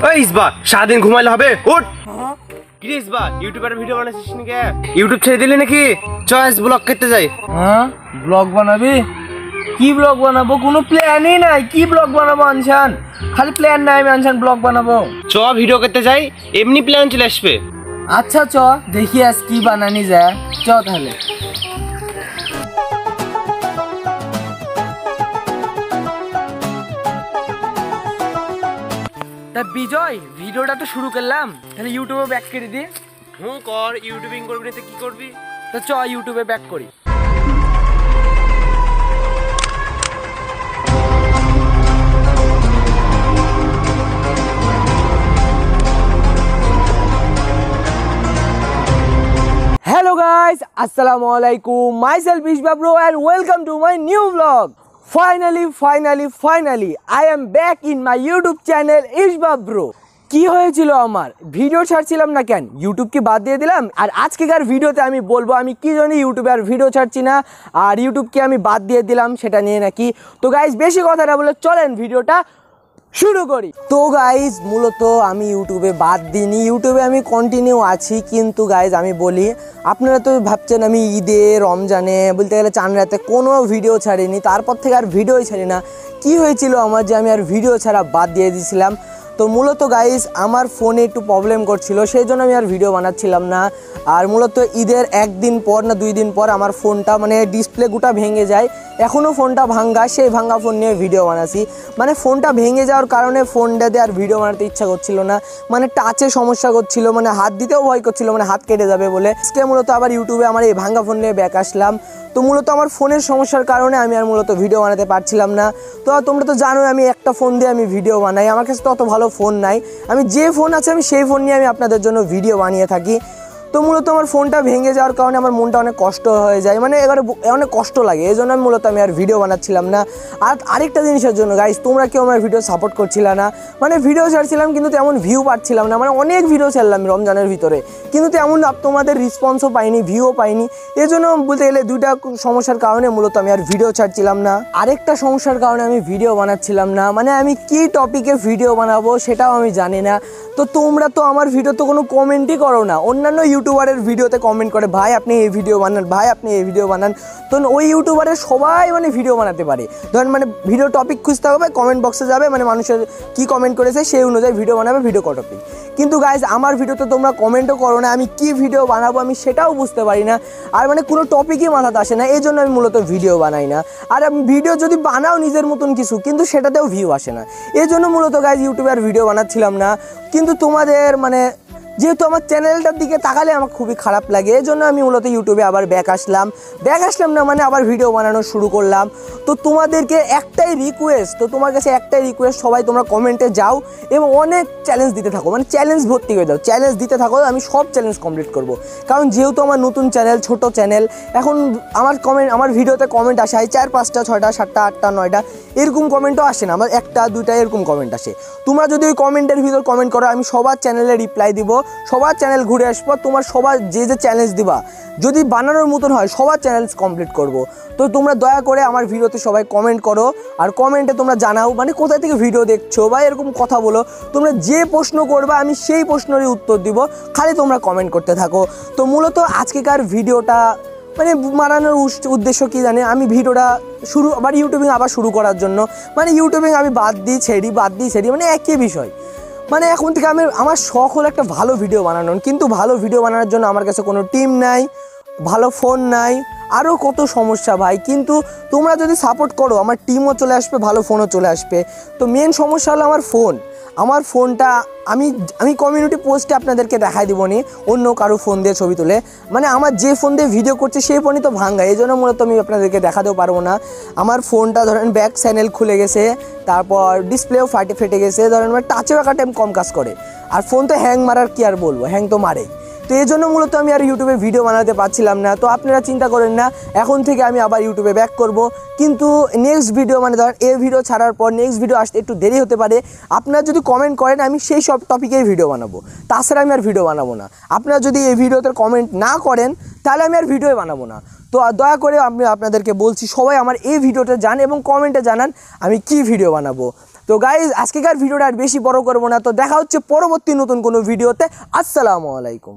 ওই ইসবা সারাদিন ঘুমাইলে হবে, উঠ। কি রে ইসবা, ইউটিউবের ভিডিও বানাচ্ছিস নাকি? ইউটিউব ছেড়ে দিলি নাকি? চয়েস ব্লগ করতে যাই। হ্যাঁ, ব্লগ বানাবি? কি ব্লগ বানাবো? কোনো প্ল্যানই নাই। কি ব্লগ বানাবো আনসান? খালি প্ল্যান নাই, আমি আনসান ব্লগ বানাবো। চ ভিডিও করতে যাই, এমনি প্ল্যান চলে আসবে। আচ্ছা চ দেখি আজ কি বানানি যায়। চ তাহলে। তা বিজয়, ভিডিওটা তো শুরু করলাম, তাহলে ইউটিউবে ব্যাক করে দি। কর, ইউটিউবিং করবি না তো কি করবি? তো চ ইউটিউবে ব্যাক করি। Hello guys, Assalamualaikum. Myself Ishba bro and welcome to my new vlog. Finally, I am back in my YouTube channel Ishba bro. কি হয়েছিল আমার ভিডিও ছাড়ছিলাম না কেন, ইউটিউব কি বাদ দিয়ে দিলাম? আর আজকেকার ভিডিওতে আমি বলবো আমি কি জন্য ইউটিউবে আর ভিডিও ছাড়ছি না, আর ইউটিউবকে আমি বাদ দিয়ে দিলাম সেটা নিয়ে নাকি। তো গাইজ বেশি কথা না বলে চলেন ভিডিওটা শুরু করি। তো গাইজ মূলত আমি ইউটিউবে বাদ দিইনি, ইউটিউবে আমি কন্টিনিউ আছি। কিন্তু গাইজ আমি বলি, আপনারা তো ভাবছেন আমি ঈদে রমজানে বলতে গেলে চাঁদ রাতে কোনো ভিডিও ছাড়িনি, তারপর থেকে আর ভিডিওই ছাড়ি না। কি হয়েছিল আমার যে আমি আর ভিডিও ছাড়া বাদ দিয়ে দিয়েছিলাম? তো মূলত গাইজ আমার ফোনে একটু প্রবলেম করছিল, সেই জন্য আমি আর ভিডিও বানাচ্ছিলাম না। আর মূলত ঈদের একদিন পর না 2 দিন পর আমার ফোনটা মানে ডিসপ্লে গোটা ভেঙে যায়। এখনও ফোনটা ভাঙ্গা, সেই ভাঙ্গা ফোন নিয়ে ভিডিও বানাচ্ছি। মানে ফোনটা ভেঙে যাওয়ার কারণে ফোনটাতে আর ভিডিও বানাতে ইচ্ছা করছিল না, মানে টাচে সমস্যা করছিল, মানে হাত দিতেও ভয় করছিল, মানে হাত কেটে যাবে বলে। আজকে মূলত আবার ইউটিউবে আমার এই ভাঙ্গা ফোন নিয়ে ব্যাক আসলাম। তো মূলত আমার ফোনের সমস্যার কারণে আমি আর মূলত ভিডিও বানাতে পারছিলাম না। তো তোমরা তো জানোই আমি একটা ফোন দিয়ে আমি ভিডিও বানাই, আমার কাছে তো অত ভালো ফোন নাই। আমি যে ফোন আছে আমি সেই ফোন নিয়ে আমি আপনাদের জন্য ভিডিও বানিয়ে থাকি। তো মূলত আমার ফোনটা ভেঙে যাওয়ার কারণে আমার মনটা অনেক কষ্ট হয়ে যায়, মানে এবারে অনেক কষ্ট লাগে, এই জন্য মূলত আমি আর ভিডিও বানাচ্ছিলাম না। আর আরেকটা জিনিসের জন্য গাইস, তোমরা কেউ আমার ভিডিও সাপোর্ট করছিল না, মানে ভিডিও ছাড়ছিলাম কিন্তু তেমন ভিউ পাচ্ছিলাম না। মানে অনেক ভিডিও ছাড়লাম রমজানের ভিতরে, কিন্তু তেমন তোমাদের রেসপন্সও পাইনি, ভিউও পাইনি। এই জন্য বলতে গেলে 2টা সমস্যার কারণে মূলত আমি আর ভিডিও ছাড়ছিলাম না। আরেকটা সমস্যার কারণে আমি ভিডিও বানাচ্ছিলাম না, মানে আমি কি টপিকে ভিডিও বানাবো সেটাও আমি জানি না। তো তোমরা তো আমার ভিডিওতে কোনো কমেন্টই করো না, অন্যান্য ইউটিউবারের ভিডিওতে কমেন্ট করে ভাই আপনি এই ভিডিও বানান, ভাই আপনি এই ভিডিও বানান। তো ওই ইউটিউবারের সবাই মানে ভিডিও বানাতে পারে, ধরেন মানে ভিডিও টপিক খুঁজতে হবে, কমেন্ট বক্সে যাবে, মানে মানুষের কি কমেন্ট করেছে সেই অনুযায়ী ভিডিও বানাবে, ভিডিও টপিক। কিন্তু গাইজ আমার ভিডিওতে তোমরা কমেন্টও করো না, আমি কি ভিডিও বানাবো আমি সেটাও বুঝতে পারি না। আর মানে কোনো টপিকই মাথাতে আসে না, এই জন্য আমি মূলত ভিডিও বানাই না। আর ভিডিও যদি বানাও নিজের মতন কিছু, কিন্তু সেটাতেও ভিউ আসে না, এই জন্য মূলত গাইজ ইউটিউবে আর ভিডিও বানাচ্ছিলাম না। কিন্তু তোমাদের মানে যেহেতু আমার চ্যানেলটার দিকে তাকালে আমার খুবই খারাপ লাগে, এই জন্য আমি মূলত ইউটিউবে আবার ব্যাক আসলাম না, মানে আবার ভিডিও বানানো শুরু করলাম। তো তোমাদেরকে একটাই রিকোয়েস্ট, সবাই তোমরা কমেন্টে যাও এবং অনেক চ্যালেঞ্জ দিতে থাকো, মানে চ্যালেঞ্জ ভর্তি করে দাও, চ্যালেঞ্জ দিতে থাকো, আমি সব চ্যালেঞ্জ কমপ্লিট করব। কারণ যেহেতু আমার নতুন চ্যানেল, ছোট চ্যানেল, এখন আমার ভিডিওতে কমেন্ট আসে 4, 5টা, 6টা, 7টা, 8টা, 9টা এরকম কমেন্টও আসে না, আমার 1টা, 2টা এরকম কমেন্ট আসে। তোমরা যদি ওই কমেন্টের ভিতর কমেন্ট করো, আমি সবার চ্যানেলে রিপ্লাই দিব, সবার চ্যানেল ঘুরে আসবো, তোমার সবার যে চ্যালেঞ্জ দিবা যদি বানানোর মতন হয় সবার চ্যানেল কমপ্লিট করব। তো তোমরা দয়া করে আমার ভিডিওতে সবাই কমেন্ট করো, আর কমেন্টে তোমরা জানাও মানে কোথায় থেকে ভিডিও দেখছো বা এরকম কথা বলো। তোমরা যে প্রশ্ন করবা আমি সেই প্রশ্নেরই উত্তর দিব, খালি তোমরা কমেন্ট করতে থাকো। তো মূলত আজকেকার ভিডিওটা মানে বানানোর উদ্দেশ্য কি জানে, আমি ভিডিওটা আবার ইউটিউবিং আবার শুরু করার জন্য, মানে ইউটিউবিং আমি বাদ দিই ছেড়ি মানে একই বিষয়। মানে এখন থেকে আমার শখ হলো একটা ভালো ভিডিও বানানোর, কিন্তু ভালো ভিডিও বানানোর জন্য আমার কাছে কোনো টিম নাই, ভালো ফোন নাই, আরও কত সমস্যা ভাই। কিন্তু তোমরা যদি সাপোর্ট করো আমার টিমও চলে আসবে, ভালো ফোনও চলে আসবে। তো মেন সমস্যা হলো আমার ফোনটা আমি কমিউনিটি পোস্টে আপনাদেরকে দেখাই দিব নি অন্য কারো ফোন দিয়ে ছবি তুলে, মানে আমার যে ফোন দিয়ে ভিডিও করছে সেই ফোনই তো ভাঙ্গা, এই জন্য মূলত আমি আপনাদেরকে দেখাতেও পারবো না। আমার ফোনটা ধরেন ব্যাক চ্যানেল খুলে গেছে, তারপর ডিসপ্লেও ফেটে গেছে, ধরেন মানে টাচেও একটা টাইম কম কাজ করে, আর ফোন তো হ্যাং মারার কি আর বলবো, হ্যাং তো মারেই। তো এই জন্য মূলত আমি আর ইউটিউবে ভিডিও বানাতে পারছিলাম না। তো আপনারা চিন্তা করেন না, এখন থেকে আমি আবার ইউটিউবে ব্যাক করব, কিন্তু নেক্সট ভিডিও মানে ধরেন এই ভিডিও ছাড়ার পর নেক্সট ভিডিও আসতে একটু দেরি হতে পারে। আপনারা যদি কমেন্ট করেন আমি সেই সব টপিকেই ভিডিও বানাবো, তাছাড়া আমি আর ভিডিও বানাবো না। আপনারা যদি এই ভিডিওতে কমেন্ট না করেন তাহলে আমি আর ভিডিও বানাবো না। তো দয়া করে আমি আপনাদেরকে বলছি সবাই আমার এই ভিডিওতে যান এবং কমেন্টে জানান আমি কি ভিডিও বানাবো। তো গাইজ আজকেকার ভিডিওটা আর বেশি বড় করবো না, তো দেখা হচ্ছে পরবর্তী নতুন কোনো ভিডিওতে। আসসালামু আলাইকুম।